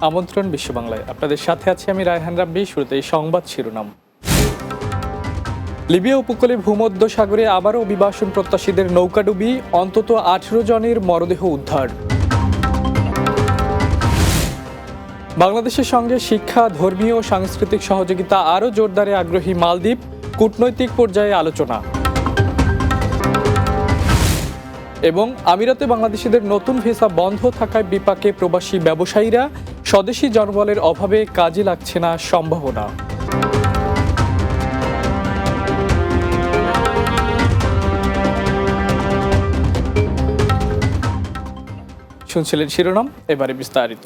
আমন্ত্রণ বিশ্ব বাংলায়। আপনাদের সাথে আছি আমি রায়হান রাব্বি। শুরুতেই সংবাদ শিরোনাম। লিবিয়া উপকূলে ভূমধ্য সাগরে আবারও অভিবাসন প্রত্যাশীদের নৌকাডুবি, অন্তত 18 জনের মরদেহ উদ্ধার। বাংলাদেশের সঙ্গে শিক্ষা, ধর্মীয় ও সাংস্কৃতিক সহযোগিতা আরও জোরদারে আগ্রহী মালদ্বীপ, কূটনৈতিক পর্যায়ে আলোচনা। এবং আমিরাতে বাংলাদেশিদের নতুন ভিসা বন্ধ থাকায় বিপাকে প্রবাসী ব্যবসায়ীরা, স্বদেশি জনবলের অভাবে কাজে লাগছে না সম্ভাবনা। শুনছিলেন শিরোনাম, এবারে বিস্তারিত।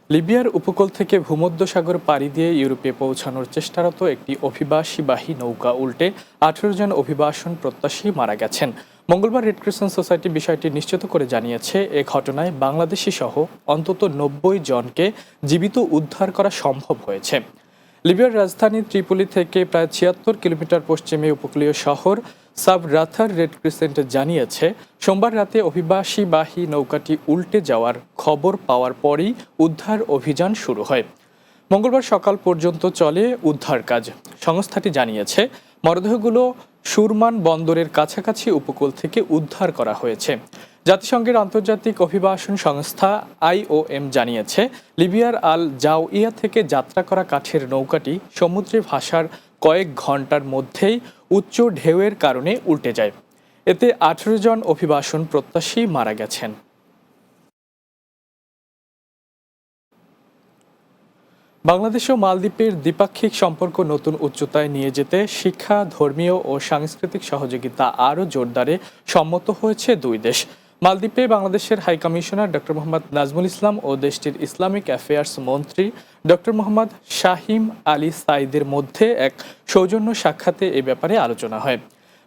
লিবিয়ার উপকূল থেকে ভূমধ্যসাগর পাড়ি দিয়ে ইউরোপে পৌঁছানোর চেষ্টারত একটি অভিবাসীবাহী নৌকা উল্টে 18 জন অভিবাসন প্রত্যাশী মারা গেছেন। মঙ্গলবার রেড ক্রিসেন্ট সোসাইটি বিষয়টি নিশ্চিত করে জানিয়েছে, এ ঘটনায় বাংলাদেশি সহ অন্তত 90 জনকে জীবিত উদ্ধার করা সম্ভব হয়েছে। লিবিয়ার রাজধানী ত্রিপোলি থেকে প্রায় 76 কিলোমিটার পশ্চিমে উপকূলীয় শহর সাবরাথার রেড ক্রিসেন্ট জানিয়েছে, সোমবার রাতে অভিবাসীবাহী নৌকাটি উল্টে যাওয়ার খবর পাওয়ার পরই উদ্ধার অভিযান শুরু হয়। মঙ্গলবার সকাল পর্যন্ত চলে উদ্ধার কাজ। সংস্থাটি জানিয়েছে, মরদেহগুলো সুরমান বন্দরের কাছাকাছি উপকূল থেকে উদ্ধার করা হয়েছে। জাতিসংঘের আন্তর্জাতিক অভিবাসন সংস্থা IOM জানিয়েছে, লিবিয়ার আল জাউইয়া থেকে যাত্রা করা কাঠের নৌকাটি সমুদ্রে ভাসার কয়েক ঘন্টার মধ্যেই উচ্চ ঢেউয়ের কারণে উল্টে যায়। এতে 18 জন অভিবাসন প্রত্যাশী মারা গেছেন। বাংলাদেশ ও মালদ্বীপের দ্বিপাক্ষিক সম্পর্ক নতুন উচ্চতায় নিয়ে যেতে শিক্ষা, ধর্মীয় ও সাংস্কৃতিক সহযোগিতা আরও জোরদারে সম্মত হয়েছে দুই দেশ। মালদ্বীপে বাংলাদেশের high commissioner doctor Mohammad Nazmul Islam ও দেশটির ইসলামিক অ্যাফেয়ার্স মন্ত্রী ডক্টর মোহাম্মদ শাহিম আলী সাইদের মধ্যে এক সৌজন্য সাক্ষাতে এ ব্যাপারে আলোচনা হয়।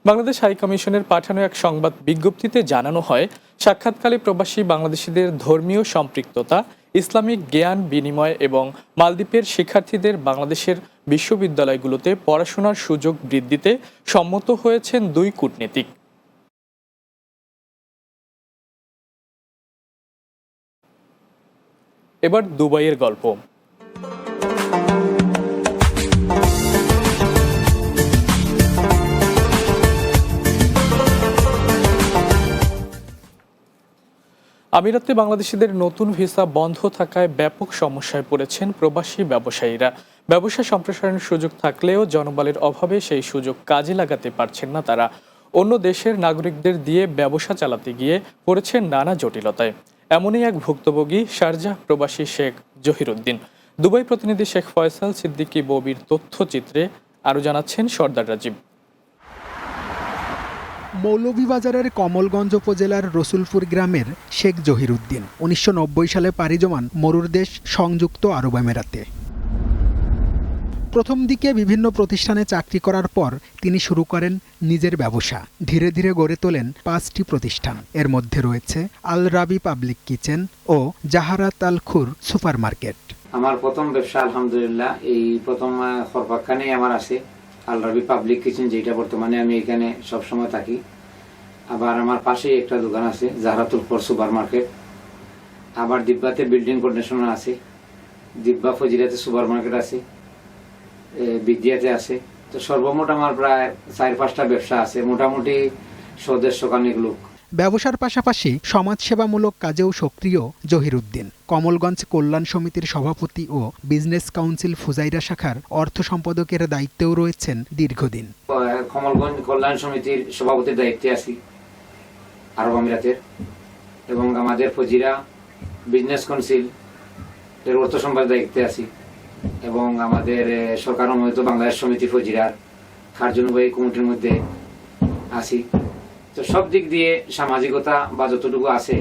বাংলাদেশ হাই কমিশনের পাঠানো এক সংবাদ বিজ্ঞপ্তিতে জানানো হয়, সাক্ষাৎকালে প্রবাসী বাংলাদেশিদের ধর্মীয় সম্পৃক্ততা, ইসলামিক জ্ঞান বিনিময় এবং মালদ্বীপের শিক্ষার্থীদের বাংলাদেশের বিশ্ববিদ্যালয়গুলোতে পড়াশোনার সুযোগ বৃদ্ধিতে সম্মত হয়েছেন দুই কূটনীতিক। এবার দুবাইয়ের গল্প। আমিরাতে বাংলাদেশিদের নতুন ভিসা বন্ধ থাকায় ব্যাপক সমস্যায় পড়েছেন প্রবাসী ব্যবসায়ীরা। ব্যবসা সম্প্রসারণের সুযোগ থাকলেও জনবলের অভাবে সেই সুযোগ কাজে লাগাতে পারছেন না তারা। অন্য দেশের নাগরিকদের দিয়ে ব্যবসা চালাতে গিয়ে পড়েছেন নানা জটিলতায়। এমনই এক ভুক্তভোগী শারজাহ প্রবাসী শেখ জহিরুদ্দিন। দুবাই প্রতিনিধি শেখ ফয়সাল সিদ্দিকী ববির তথ্যচিত্রে আরও জানাচ্ছেন সর্দার রাজীব। মৌলভীবাজারের কমলগঞ্জ উপজেলার রসুলপুর গ্রামের শেখ জহিরুদ্দিন 1990 সালে পাড়ি জমান মরুর দেশ সংযুক্ত আরব আমিরাতে। প্রথম দিকে বিভিন্ন প্রতিষ্ঠানে চাকরি করার পর তিনি শুরু করেন নিজের ব্যবসা। ধীরে ধীরে গড়ে তোলেন 5টি প্রতিষ্ঠান। এর মধ্যে রয়েছে আল রাবি পাবলিক কিচেন ও জাহারাত আল খুর সুপার মার্কেট। আমার প্রথম ব্যবসা আলহামদুলিল্লাহ এই প্রথম খরপাক্কানেই আমার আছে আল রাবি পাবলিক কিচেন, যেটা বর্তমানে আমি এখানে সবসময় থাকি। আবার আমার পাশেই একটা দোকান আছে জাহারাতুল খুর সুপার মার্কেট। আবার দিব্যাতে বিল্ডিং কন্ডিশনার আছে, দিব্যা ফজিলাতে সুপার মার্কেট আছে, বিদ্যাতে আছে। তো সর্বমোট আমার প্রায় 4-5টা ব্যবসা আছে, মোটামুটি সদস্যখানিক লোক। ব্যবসার পাশাপাশি সমাজসেবামূলক কাজেও সক্রিয় জহিরুদ্দিন। কমলগঞ্জ কল্যাণ সমিতির সভাপতি ও বিজনেস কাউন্সিল ফুজাইরা শাখার অর্থ সম্পাদকের দায়িত্বেও রয়েছেন দীর্ঘদিন। কমলগঞ্জ কল্যাণ সমিতির সভাপতির দায়িত্বে আছি আরব আমিরাতের, এবং আমাদের ফজিরা বিজনেস কাউন্সিল এর অর্থ সম্পাদকের দায়িত্বে আছি, এবং আমাদের সরকার অনুমোদিত বাংলাদেশ সমিতি ফজিরার কার্যনির্বাহী কমিটির মধ্যে আছি। তো সব দিক দিয়ে সামাজিকতা বা যতটুকু আছে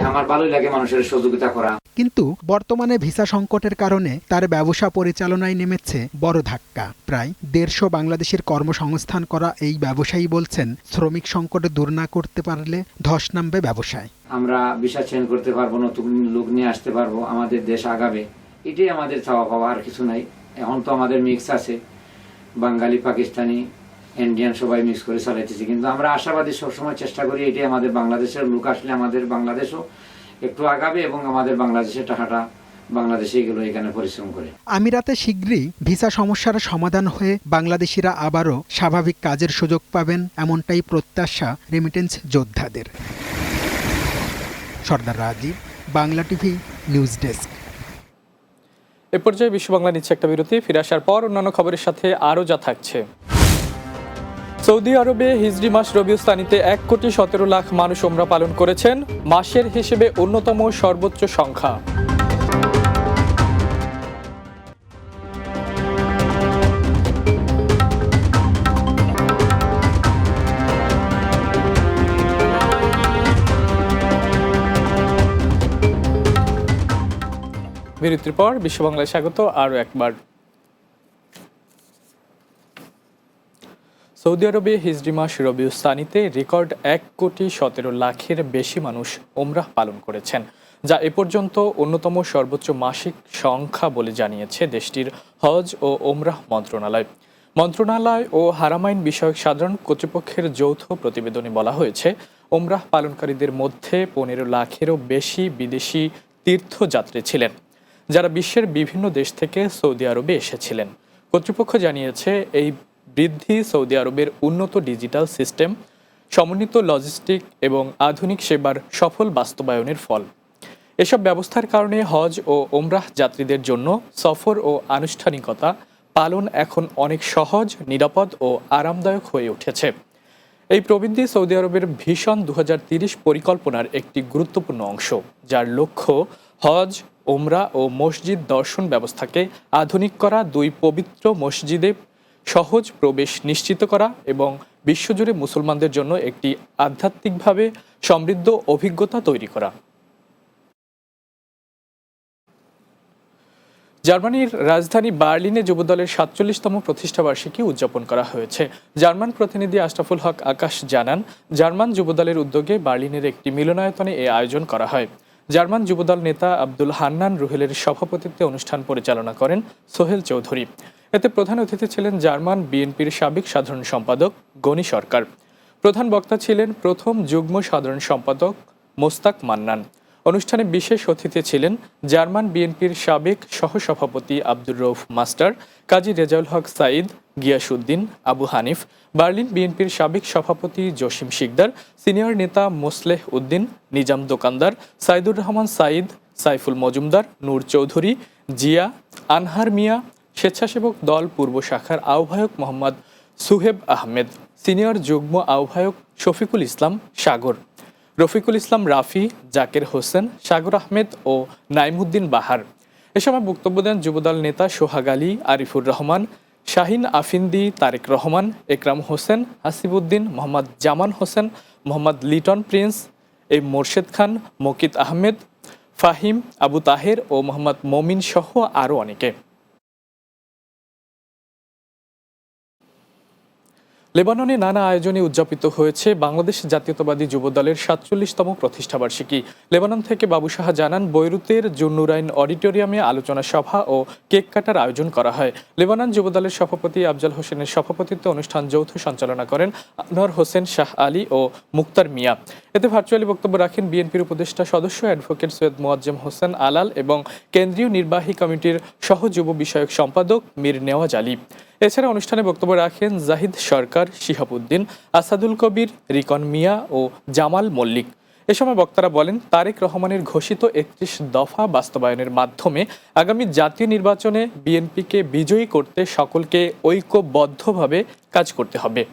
আমার ভালোই লাগে মানুষের সহযোগিতা করা। কিন্তু বর্তমানে ভিসা সংকটের কারণে তার ব্যবসা পরিচালনায় নেমেছে বড় ধাক্কা। প্রায় 150 বাংলাদেশের কর্মসংস্থান করা এই ব্যবসায়ী বলছেন, শ্রমিক সংকট দূর না করতে পারলে ধস নামবে ব্যবসায়। আমরা ভিসা চেঞ্জ করতে পারবো, নতুন লোক নিয়ে আসতে পারবো, আমাদের দেশ আগাবে, এটাই আমাদের চাওয়া পাওয়া, আর কিছু নাই। এখন তো আমাদের মিক্স আছে, বাঙালি, পাকিস্তানি, ইন্ডিয়ান সবাই মিক্স করে চালাইতেছি, কিন্তু আমরা আশাবাদী, সবসময় চেষ্টা করি এটি আমাদের বাংলাদেশের লোক আসলে আমাদের বাংলাদেশও একটু আগাবে এবং আমাদের বাংলাদেশের টাকাটা বাংলাদেশে এগুলো এখানে পরিশ্রম করে। আমিরাতে শীঘ্রই ভিসা সমস্যার সমাধান হয়ে বাংলাদেশিরা আবারও স্বাভাবিক কাজের সুযোগ পাবেন, এমনটাই প্রত্যাশা রেমিটেন্স যোদ্ধাদের। Sardar Rajib, Bangla TV, news desk. এ পর্যায়ে বিশ্ব বাংলা নিচ্ছে একটা বিরতি। ফিরে আসার পর অন্যান্য খবরের সাথে আরও যা থাকছে। সৌদি আরবে হিজরি মাস রবিউল সানিতে 1,17,00,000 মানুষ ওমরা পালন করেছেন, মাসের হিসেবে অন্যতম সর্বোচ্চ সংখ্যা। বিরতির পর বিশ্ব বাংলায় স্বাগত আরও একবার। সৌদি আরবে হিজরি মাস রবিউল সানিতে রেকর্ড 1,17,00,000-এর বেশি মানুষ ওমরাহ পালন করেছেন, যা এ পর্যন্ত অন্যতম সর্বোচ্চ মাসিক সংখ্যা বলে জানিয়েছে দেশটির হজ ও ওমরাহ মন্ত্রণালয়। মন্ত্রণালয় ও হারামাইন বিষয়ক সাধারণ কর্তৃপক্ষের যৌথ প্রতিবেদনে বলা হয়েছে, ওমরাহ পালনকারীদের মধ্যে 15 লাখেরও বেশি বিদেশি তীর্থযাত্রী ছিলেন, যারা বিশ্বের বিভিন্ন দেশ থেকে সৌদি আরবে এসেছিলেন। কর্তৃপক্ষ জানিয়েছে, এই বৃদ্ধি সৌদি আরবের উন্নত ডিজিটাল সিস্টেম, সমন্বিত লজিস্টিক এবং আধুনিক সেবার সফল বাস্তবায়নের ফল। এসব ব্যবস্থার কারণে হজ ও ওমরাহ যাত্রীদের জন্য সফর ও আনুষ্ঠানিকতা পালন এখন অনেক সহজ, নিরাপদ ও আরামদায়ক হয়ে উঠেছে। এই প্রবৃদ্ধি সৌদি আরবের ভিশন 2030 পরিকল্পনার একটি গুরুত্বপূর্ণ অংশ, যার লক্ষ্য হজ, ওমরা ও মসজিদ দর্শন ব্যবস্থাকে আধুনিক করা, 2 পবিত্র মসজিদে সহজ প্রবেশ নিশ্চিত করা এবং বিশ্বজুড়ে মুসলমানদের জন্য একটি আধ্যাত্মিকভাবে সমৃদ্ধ অভিজ্ঞতা তৈরি করা। জার্মানির রাজধানী বার্লিনে যুবদলের 47তম প্রতিষ্ঠাবার্ষিকী উদযাপন করা হয়েছে। জার্মান প্রতিনিধি আশরাফুল হক আকাশ জানান, জার্মান যুবদলের উদ্যোগে বার্লিনের একটি মিলনায়তনে এ আয়োজন করা হয়। জার্মান যুবদল নেতা আব্দুল হান্নান রুহেলের সভাপতিত্বে অনুষ্ঠান পরিচালনা করেন সোহেল চৌধুরী। এতে প্রধান অতিথি ছিলেন জার্মান বিএনপির সাবেক সাধারণ সম্পাদক গনি সরকার। প্রধান বক্তা ছিলেন প্রথম যুগ্ম সাধারণ সম্পাদক মোস্তাক মান্নান। অনুষ্ঠানে বিশেষ অতিথি ছিলেন জার্মান বিএনপির সাবেক সহসভাপতি আব্দুর রউফ মাস্টার, কাজী রেজাউল হক সাঈদ, গিয়াসউদ্দিন আবু হানিফ, বার্লিন বিএনপির সাবেক সভাপতি জসিম শিকদার, সিনিয়র নেতা মোসলেহ উদ্দিন, নিজাম দোকানদার, সাইদুর রহমান সাঈদ, সাইফুল মজুমদার, নূর চৌধুরী, জিয়া, আনহার মিয়া, স্বেচ্ছাসেবক দল পূর্ব শাখার আহ্বায়ক মোহাম্মদ সুহেব আহমেদ, সিনিয়র যুগ্ম আহ্বায়ক শফিকুল ইসলাম সাগর, রফিকুল ইসলাম রাফি, জাকের হোসেন, সাগর আহমেদ ও নাইমুদ্দিন বাহার। এ সময় বক্তব্য দেন যুবদল নেতা সোহাগ আলী, আরিফুর রহমান, শাহিন আফিন্দি, তারেক রহমান, একরাম হোসেন, হাসিবুদ্দিন, মোহাম্মদ জামান হোসেন, মোহাম্মদ লিটন প্রিন্স, এম মোর্শেদ খান, মকিত আহমেদ, ফাহিম, আবু তাহের ও মোহাম্মদ মমিন সহ আরও অনেকে। লেবাননে নানা আয়োজনে উদযাপিত হয়েছে বাংলাদেশ জাতীয়তাবাদী যুবদলের 47তম প্রতিষ্ঠাবার্ষিকী। লেবানন থেকে বাবু সাহা জানান, বৈরুতের জুন্নুরাইন অডিটোরিয়ামে আলোচনা সভা ও কেক কাটার আয়োজন করা হয়। লেবানন যুবদলের সভাপতি আফজাল হোসেনের সভাপতিত্বে অনুষ্ঠান যৌথ সঞ্চালনা করেন আনোয়ার হোসেন শাহ আলী ও মুক্তার মিয়া। এতে ভার্চুয়ালি বক্তব্য রাখেন বিএনপির উপদেষ্টা সদস্য অ্যাডভোকেট সৈয়দ মোয়াজ্জেম হোসেন আলাল এবং কেন্দ্রীয় নির্বাহী কমিটির সহ যুব বিষয়ক সম্পাদক মীর নেওয়াজ আলী। এছাড়া অনুষ্ঠানে বক্তব্য রাখেন জাহিদ সরকার, শিহাবুদ্দিন, আসাদুল কবির, রিকন মিয়া ও জামাল মল্লিক। এ সময় বক্তারা বলেন, তারেক রহমানের ঘোষিত 31 দফা বাস্তবায়নের মাধ্যমে আগামী জাতীয় নির্বাচনে বিএনপিকে বিজয়ী করতে সকলকে ঐক্যবদ্ধভাবে কাজ করতে হবে।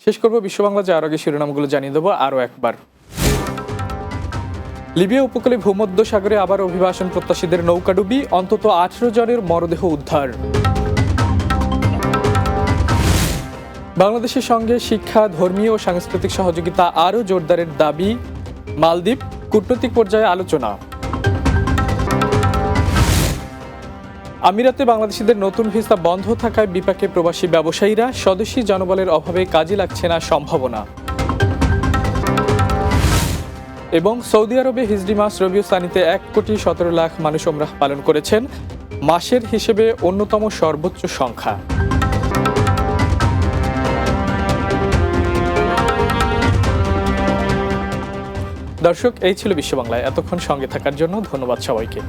শেষ করব বিশ্ব বাংলা, যাওয়ার আগে শিরোনামগুলো জানিয়ে দেবো আরও একবার। লিবিয়া উপকূলে ভূমধ্য সাগরে আবার অভিবাসন প্রত্যাশীদের নৌকাডুবি, অন্তত 18 জনের মরদেহ উদ্ধার। বাংলাদেশের সঙ্গে শিক্ষা, ধর্মীয় ও সাংস্কৃতিক সহযোগিতা আরও জোরদারের দাবি, মালদ্বীপ, কূটনৈতিক পর্যায়ে আলোচনা। আমিরাতে বাংলাদেশিদের নতুন ভিসা বন্ধ থাকায় বিপাকে প্রবাসী ব্যবসায়ীরা, স্বদেশী জনবলের অভাবে কাজে লাগছে না সম্ভাবনা। এবং সৌদি আরবে হিজরি মাস রবিউ সানিতে 1,17,00,000 মানুষ ওমরাহ পালন করেছেন, মাসের হিসেবে অন্যতম সর্বোচ্চ সংখ্যা। দর্শক, এই ছিল বিশ্ব বাংলায়। এতক্ষণ সঙ্গে থাকার জন্য ধন্যবাদ সবাইকে।